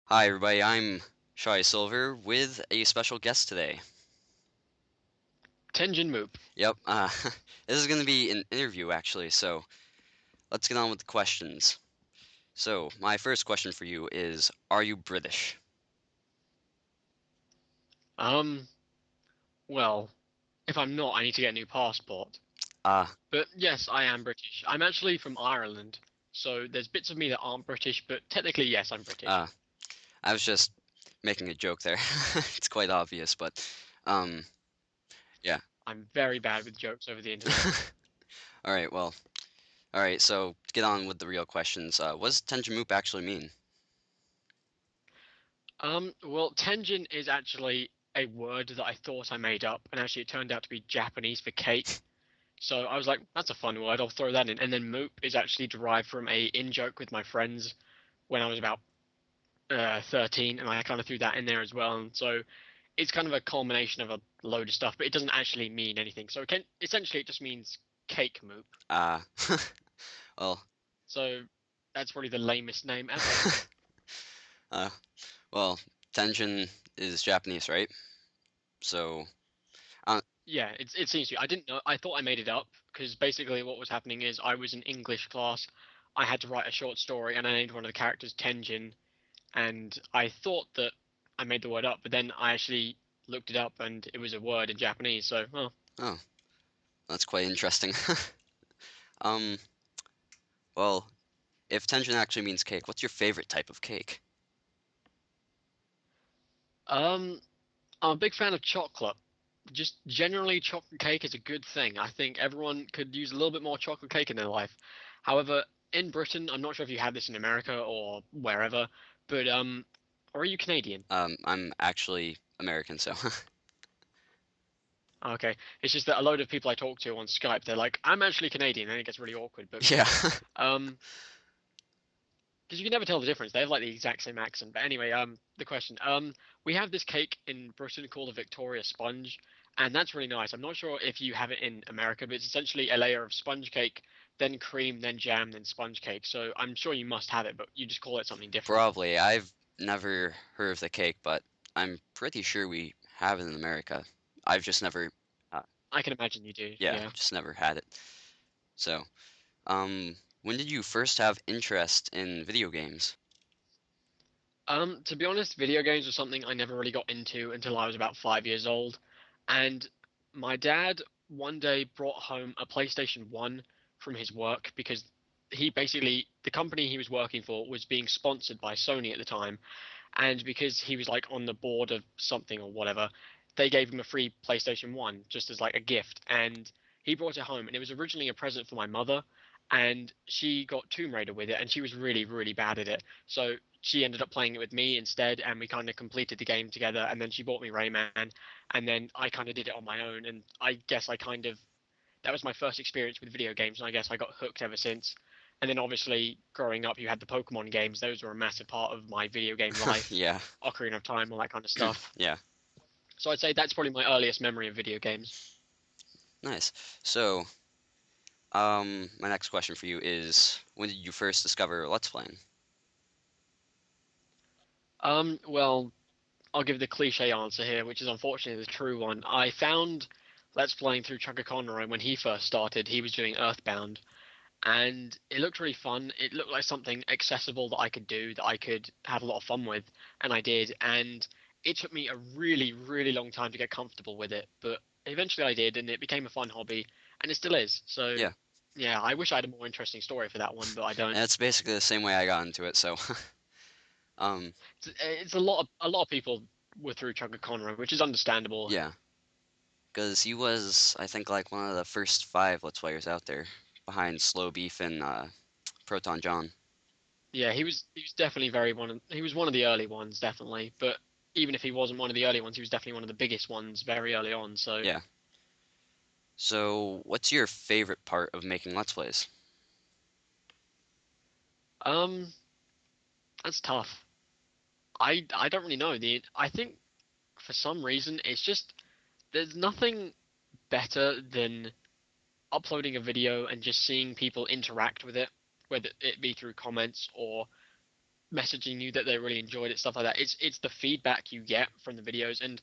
Hi, everybody. I'm Shy Silver with a special guest today. Tenjinmoop. Yep, this is going to be an interview, actually, so let's get on with the questions. So, my first question for you is, are you British? Um, well, if I'm not, I need to get a new passport. Uh, But yes, I am British. I'm actually from Ireland, so there's bits of me that aren't British, but technically, yes, I'm British. uh, I was just making a joke there. It's quite obvious, but, um, yeah. I'm very bad with jokes over the internet. Alright, well, alright, so to get on with the real questions. What does Tenjinmoop actually mean? Well, Tenjin is actually a word that I thought I made up, and actually it turned out to be Japanese for cake. So I was like, that's a fun word, I'll throw that in. And then moop is actually derived from a in-joke with my friends when I was about 13, and I kind of threw that in there as well. And so it's kind of a culmination of a load of stuff, but it doesn't actually mean anything. So essentially it just means cake moop. Uh, well, So that's probably the lamest name ever. uh, well, Tenjin is Japanese, right? So, uh, Yeah, it seems to. I didn't know. I thought I made it up because basically what was happening is I was in English class. I had to write a short story, and I named one of the characters Tenjin, and I thought that I made the word up, but then I actually looked it up, and it was a word in Japanese. So, well, oh, that's quite interesting. Um, well, if tension actually means cake, what's your favorite type of cake? um, I'm a big fan of chocolate. Just generally, chocolate cake is a good thing. I think everyone could use a little bit more chocolate cake in their life. However, in Britain, I'm not sure if you have this in America or wherever, but or are you Canadian? I'm actually American, so Okay, it's just that a load of people I talk to on Skype, they're like, "I'm actually Canadian," and it gets really awkward. But yeah. um, because you can never tell the difference. They have like the exact same accent. But anyway, the question, we have this cake in Britain called a Victoria sponge, and that's really nice. I'm not sure if you have it in America, but it's essentially a layer of sponge cake, then cream, then jam, then sponge cake. So I'm sure you must have it, but you just call it something different. Probably. I've never heard of the cake, but I'm pretty sure we have it in America. I've just never, uh, I can imagine you do. yeah, Yeah. just never had it. So, when did you first have interest in video games? To be honest, video games was something I never really got into until I was about 5 years old, and my dad one day brought home a PlayStation 1 from his work because he basically the company he was working for was being sponsored by Sony at the time, and because he was like on the board of something or whatever, they gave him a free PlayStation 1 just as like a gift, and he brought it home, and it was originally a present for my mother, and she got Tomb Raider with it, and she was really, really bad at it. So she ended up playing it with me instead, and we kind of completed the game together, and then she bought me Rayman, and then I kind of did it on my own, and I guess I kind of that was my first experience with video games, and I guess I got hooked ever since. And then obviously growing up, you had the Pokemon games; those were a massive part of my video game life. Yeah, Ocarina of Time, all that kind of stuff. yeah, So I'd say that's probably my earliest memory of video games. nice. So, my next question for you is, when did you first discover Let's Playing? Well, I'll give the cliche answer here, which is unfortunately the true one. I found Let's Playing through Chugga Conroy when he first started. He was doing Earthbound, and it looked really fun. It looked like something accessible that I could do, that I could have a lot of fun with, and I did. And it took me a really, really long time to get comfortable with it, but eventually I did, and it became a fun hobby, and it still is. So, Yeah, yeah, I wish I had a more interesting story for that one, but I don't. and it's basically the same way I got into it, so, um, It's a lot of people were through Chugga Conroy, which is understandable. yeah. Because he was, I think, like one of the first five Let's Players out there, behind Slow Beef and Proton John. Yeah, he was definitely he was one of the early ones, definitely. But even if he wasn't one of the early ones, he was definitely one of the biggest ones very early on. So, Yeah. So, what's your favorite part of making Let's Plays? um, that's tough. I don't really know. The I think for some reason it's just there's nothing better than uploading a video and just seeing people interact with it, whether it be through comments or messaging you that they really enjoyed it, stuff like that. It's the feedback you get from the videos, and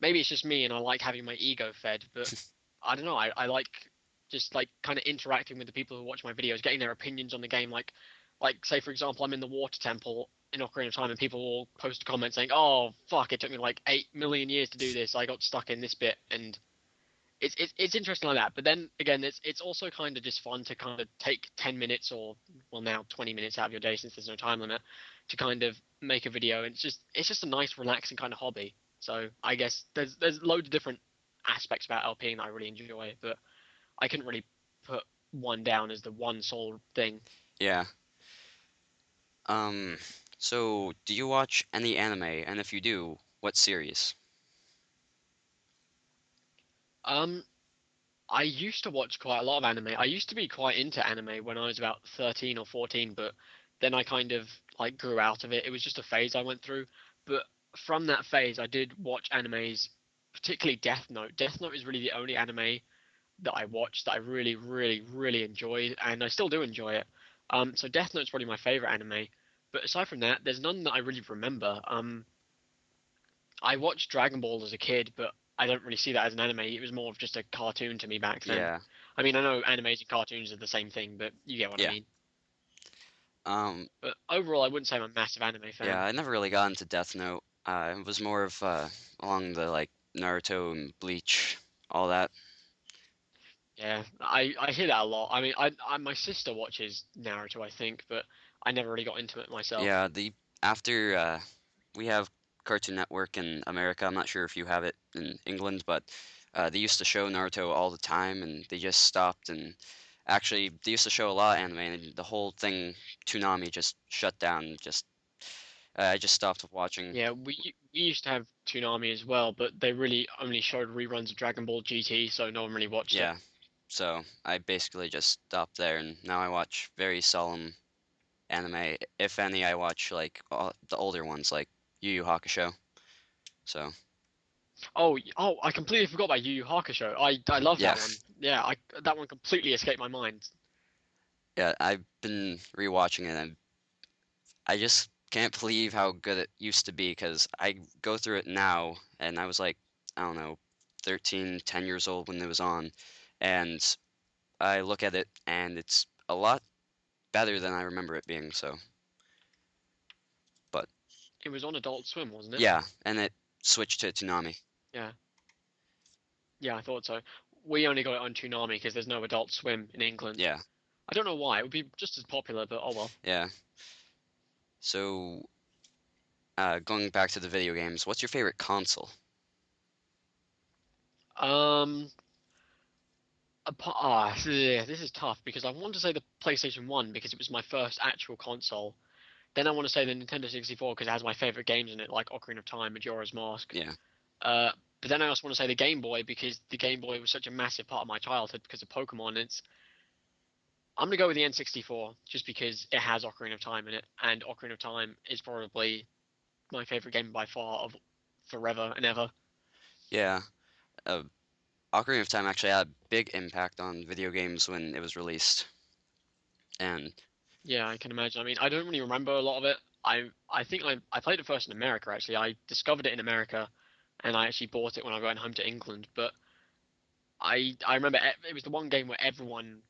maybe it's just me and I like having my ego fed, but I don't know. I like just like kind of interacting with the people who watch my videos, getting their opinions on the game. Like say for example, I'm in the water temple in Ocarina of Time, and people will post a comment saying, "Oh fuck, it took me like 8 million years to do this. I got stuck in this bit," and it's interesting like that. But then again, it's also kind of just fun to kind of take 10 minutes or well now 20 minutes out of your day since there's no time limit to kind of make a video. And it's just a nice relaxing kind of hobby. So I guess there's loads of different aspects about LPing that I really enjoy, but I couldn't really put one down as the one sole thing. Yeah. Um, so do you watch any anime? And if you do, what series? Um, I used to watch quite a lot of anime. I used to be quite into anime when I was about 13 or 14, but then I kind of like grew out of it. It was just a phase I went through. But from that phase, I did watch animes, particularly Death Note. Death Note is really the only anime that I watched that I really, really, really enjoyed, and I still do enjoy it. So Death Note's probably my favorite anime. But aside from that, there's none that I really remember. I watched Dragon Ball as a kid, but I don't really see that as an anime. It was more of just a cartoon to me back then. Yeah. I mean, I know animes and cartoons are the same thing, but you get what I Yeah. mean. Um, But overall, I wouldn't say I'm a massive anime yeah, fan. I never really got into Death Note. It was more of along the like Naruto and Bleach, all that. Yeah, I hear that a lot. I mean, I my sister watches Naruto, I think, but I never really got into it myself. Yeah, the after we have Cartoon Network in America. I'm not sure if you have it in England, but they used to show Naruto all the time, and they just stopped. And actually, they used to show a lot of anime, and the whole thing, Toonami, just shut down. Just I just stopped watching. Yeah, we used to have Toonami as well, but they really only showed reruns of Dragon Ball GT, so no one really watched it. Yeah, so I basically just stopped there, and now I watch very solemn anime. If any, I watch like the older ones, like Yu Yu Hakusho. So Oh, I completely forgot about Yu Yu Hakusho. I love yeah. that one. Yeah, I that one completely escaped my mind. Yeah, I've been rewatching it and I just can't believe how good it used to be because I go through it now and I was like, I don't know, 13, 10 years old when it was on. And I look at it and it's a lot better than I remember it being. So, but It was on Adult Swim, wasn't it? yeah, and it switched to Toonami. Yeah, yeah, I thought so. We only got it on Toonami because there's no Adult Swim in England. Yeah, I don't know why. It would be just as popular, but oh well. yeah. So, going back to the video games, what's your favorite console? Um, this is tough because I want to say the PlayStation 1 because it was my first actual console. Then I want to say the Nintendo 64 because it has my favorite games in it, like Ocarina of Time, Majora's Mask. Yeah, Uh, but then I also want to say the Game Boy because the Game Boy was such a massive part of my childhood because of Pokemon. I'm gonna go with the N64 just because it has Ocarina of Time in it, and Ocarina of Time is probably my favorite game by far of forever and ever. yeah. Uh, Ocarina of Time actually had a big impact on video games when it was released. And Yeah, I can imagine. I mean, I don't really remember a lot of it. I think I played it first in America actually. I discovered it in America, and I actually bought it when I went home to England. But I remember it was the one game where everyone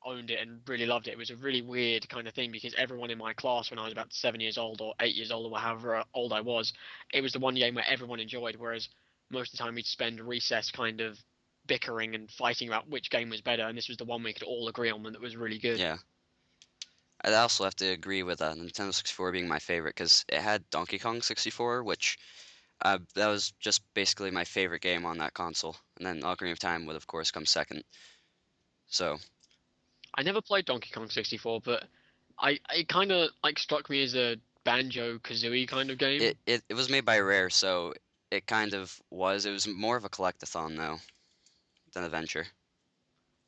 owned it and really loved it. It was a really weird kind of thing because everyone in my class when I was about 7 years old or 8 years old or however old I was, it was the one game where everyone enjoyed. Whereas most of the time we'd spend recess kind of bickering and fighting about which game was better, and this was the one we could all agree on that was really good. yeah, I'd also have to agree with Nintendo 64 being my favorite because it had Donkey Kong 64, which that was just basically my favorite game on that console. And then Ocarina of Time would, of course, come second. So I never played Donkey Kong 64, but I it kind of like struck me as a Banjo Kazooie kind of game. it was made by Rare, so it kind of was. It was more of a collectathon though than a venture.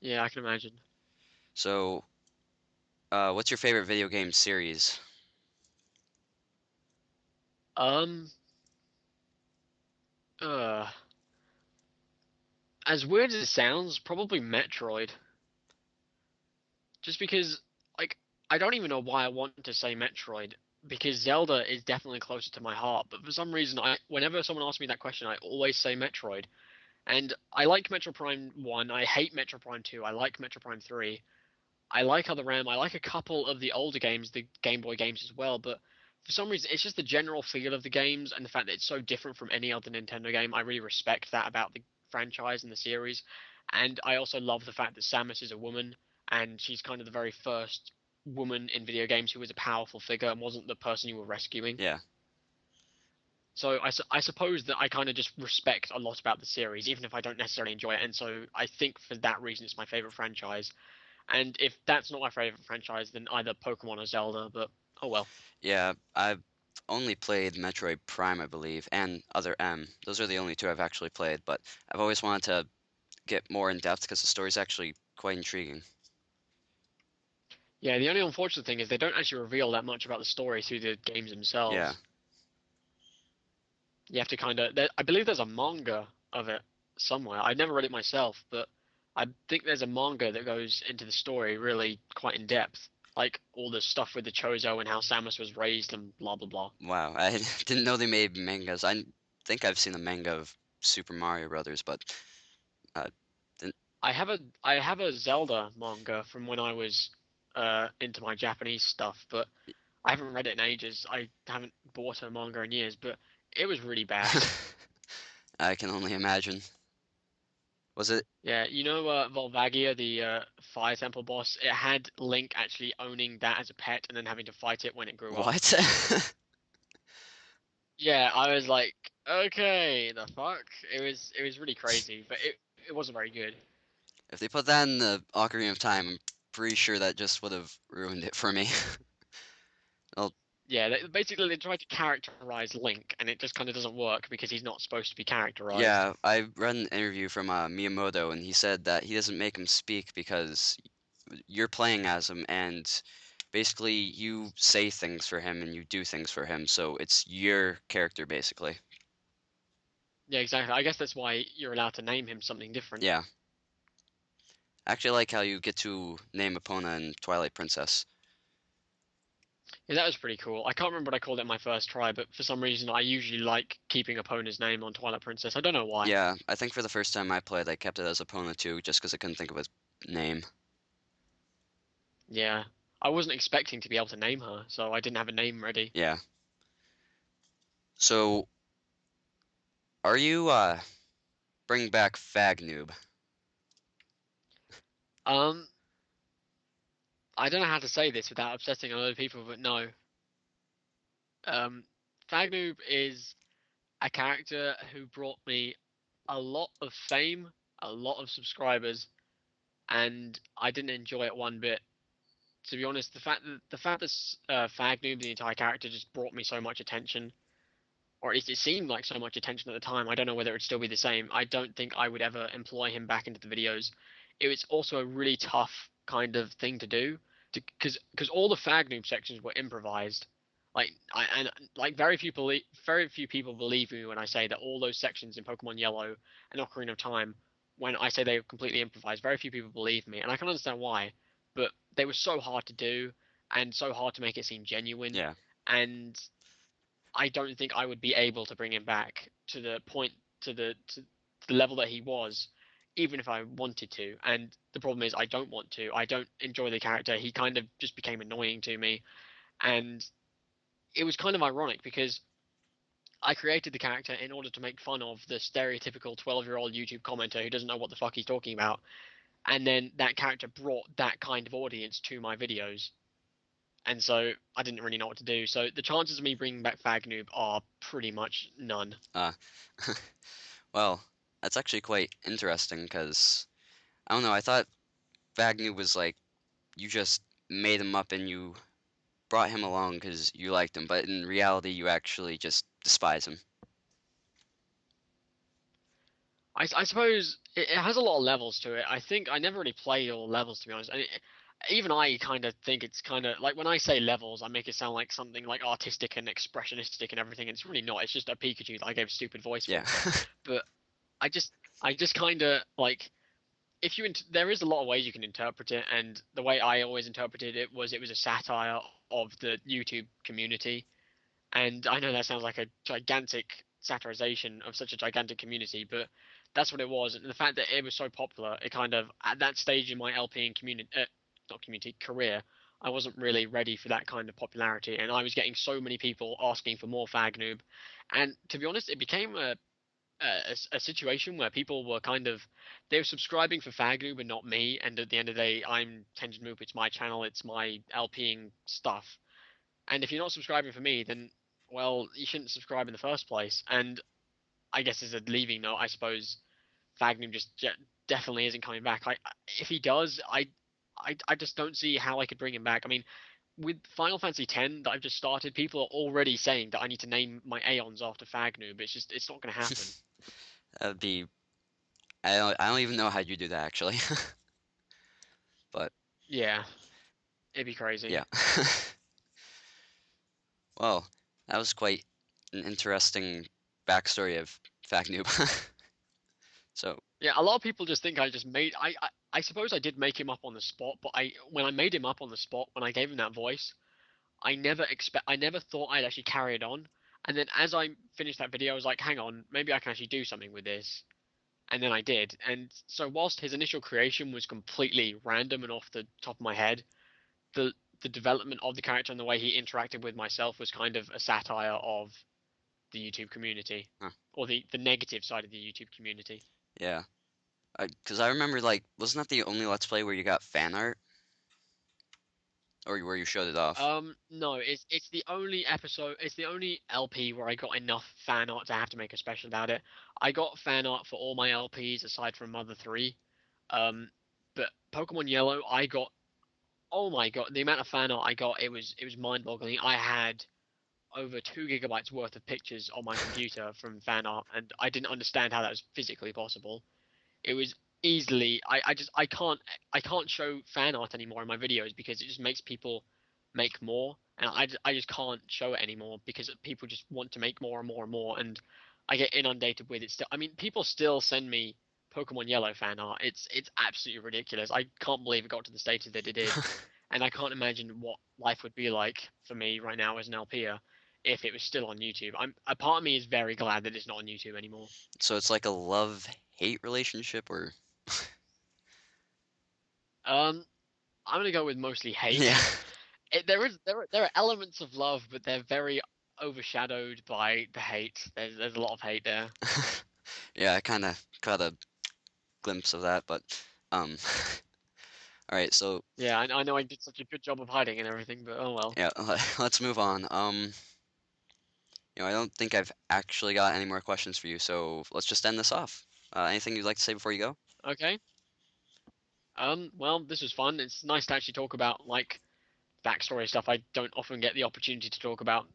Yeah, I can imagine. So, what's your favorite video game series? Um, uh, as weird as it sounds, probably Metroid. Just because, like, I don't even know why I want to say Metroid. because Zelda is definitely closer to my heart. But for some reason, whenever someone asks me that question, I always say Metroid. And I like Metro Prime 1. I hate Metro Prime 2. I like Metro Prime 3. I like Other M. I like a couple of the older games, the Game Boy games as well. But for some reason, it's just the general feel of the games and the fact that it's so different from any other Nintendo game. I really respect that about the franchise and the series. And I also love the fact that Samus is a woman and she's kind of the very first woman in video games who was a powerful figure and wasn't the person you were rescuing. Yeah. So I suppose that I kind of just respect a lot about the series, even if I don't necessarily enjoy it. And so I think for that reason, it's my favorite franchise. And if that's not my favorite franchise, then either Pokemon or Zelda. But oh well. Yeah, I've only played Metroid Prime, I believe, and Other M. Those are the only two I've actually played, but I've always wanted to get more in depth because the story's actually quite intriguing. Yeah, the only unfortunate thing is they don't actually reveal that much about the story through the games Yeah. themselves. You have to kind of. I believe there's a manga of it somewhere. I never read it myself, but I think there's a manga that goes into the story really quite in depth, like all the stuff with the Chozo and how Samus was raised and blah blah blah. Wow, I didn't know they made mangas. I think I've seen a manga of Super Mario Brothers, but uh, didn't. I have a Zelda manga from when I was into my Japanese stuff, but I haven't read it in ages. I haven't bought a manga in years, but it was really bad. I can only imagine. Was it Yeah, you know Volvagia, the Fire Temple boss, it had Link actually owning that as a pet and then having to fight it when it grew up. what? Yeah, I was like, okay, the fuck? It was really crazy, but it wasn't very good. If they put that in the Ocarina of Time, I'm pretty sure that just would have ruined it for me. Well, Yeah, basically they tried to characterize Link, and it just kind of doesn't work because he's not supposed to be characterized. yeah, I read an interview from Miyamoto, and he said that he doesn't make him speak because you're playing as him, and basically you say things for him and you do things for him, so it's your character basically. Yeah, exactly. I guess that's why you're allowed to name him something different. Yeah. Actually, I like how you get to name Epona in Twilight Princess. Yeah, that was pretty cool. I can't remember what I called it my first try, but for some reason I usually like keeping Epona's name on Twilight Princess. I don't know why. Yeah, I think for the first time I played, I kept it as Epona too, just because I couldn't think of his name. Yeah. I wasn't expecting to be able to name her, so I didn't have a name ready. Yeah. So, are you bringing back Fag Noob? Um, I don't know how to say this without upsetting a lot of people, but no. Um, Fag Noob is a character who brought me a lot of fame, a lot of subscribers, and I didn't enjoy it one bit. To be honest, the fact that Fag Noob, the entire character, just brought me so much attention, or at least it seemed like so much attention at the time. I don't know whether it'd still be the same. I don't think I would ever employ him back into the videos. It was also a really tough kind of thing to do, because all the Fag Noob sections were improvised. Like very few people believe me when I say that all those sections in Pokemon Yellow and Ocarina of Time, when I say they were completely improvised, very few people believe me, and I can understand why. But they were so hard to do and so hard to make it seem genuine, Yeah, and I don't think I would be able to bring him back to the point to the level that he was, even if I wanted to. And the problem is, I don't want to. I don't enjoy the character. He kind of just became annoying to me, and it was kind of ironic because I created the character in order to make fun of the stereotypical 12-year-old YouTube commenter who doesn't know what the fuck he's talking about. And then that character brought that kind of audience to my videos. And so I didn't really know what to do. So the chances of me bringing back Fag Noob are pretty much none. uh, well, that's actually quite interesting because, I don't know, I thought Fag Noob was like, you just made him up and you brought him along because you liked him, but in reality you actually just despise him. I suppose it has a lot of levels to it. I think I never really played all the levels to be honest. Even I kind of think it's kind of like when I say levels, I make it sound like something like artistic and expressionistic and everything. It's really not. It's just a Pikachu that I gave a stupid voice Yeah. filter. But I just I just kind of like there is a lot of ways you can interpret it, and the way I always interpreted it was a satire of the YouTube community. And I know that sounds like a gigantic satirization of such a gigantic community, but that's what it was. And the fact that it was so popular, it kind of at that stage in my LPing community, not community career, I wasn't really ready for that kind of popularity, and I was getting so many people asking for more Fag Noob. And to be honest, it became a situation where people were kind of they were subscribing for Fag Noob and not me. And at the end of the day, I'm Tenjinmoop. It's my channel. It's my LPing stuff. And if you're not subscribing for me, then well, you shouldn't subscribe in the first place. And I guess as a leaving note, I suppose Fagnum just definitely isn't coming back. If he does, I just don't see how I could bring him back. I mean, with Final Fantasy X that I've just started, people are already saying that I need to name my Aeons after Fagnu, but it's not going to happen. That'd be I don't even know how you do that actually. But Yeah, it'd be crazy. yeah. Well, that was quite an interesting backstory of Fag Noob. So, Yeah, a lot of people just think I just made. I suppose I did make him up on the spot, but I when I made him up on the spot, when I gave him that voice, I never thought I'd actually carry it on. And then as I finished that video, I was like, hang on, maybe I can actually do something with this. And then I did. And so whilst his initial creation was completely random and off the top of my head, the the development of the character and the way he interacted with myself was kind of a satire of the YouTube community, huh, or the negative side of the YouTube community. yeah. Because I remember, like, wasn't that the only Let's Play where you got fan art? Or where you showed it off? No, it's the only episode, it's the only LP where I got enough fan art to have to make a special about it. I got fan art for all my LPs aside from Mother 3. Um, but Pokemon Yellow, I got, oh my god, the amount of fan art I got, it was mind-boggling. I had over 2 gigabytes worth of pictures on my computer from fan art, and I didn't understand how that was physically possible. It was easily I can't show fan art anymore in my videos because it just makes people make more, and I just can't show it anymore because people just want to make more and more and more, and I get inundated with it still. I mean, people still send me Pokemon Yellow fan art. It's absolutely ridiculous. I can't believe it got to the status that it did, and I can't imagine what life would be like for me right now as an LPer if it was still on YouTube. A part of me is very glad that it's not on YouTube anymore. So it's like a love-hate relationship, or Um, I'm gonna go with mostly hate. yeah, There are elements of love, but they're very overshadowed by the hate. There's a lot of hate there. yeah. I kind of caught a glimpse of that, but um, all right. So Yeah, I know I did such a good job of hiding and everything, but oh well. yeah, let's move on. I don't think I've actually got any more questions for you, so let's just end this off. Anything you'd like to say before you go? Okay. Well, this was fun. It's nice to actually talk about like backstory stuff. I don't often get the opportunity to talk about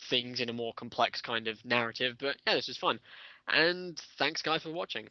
things in a more complex kind of narrative, but yeah, this was fun. And thanks guys for watching.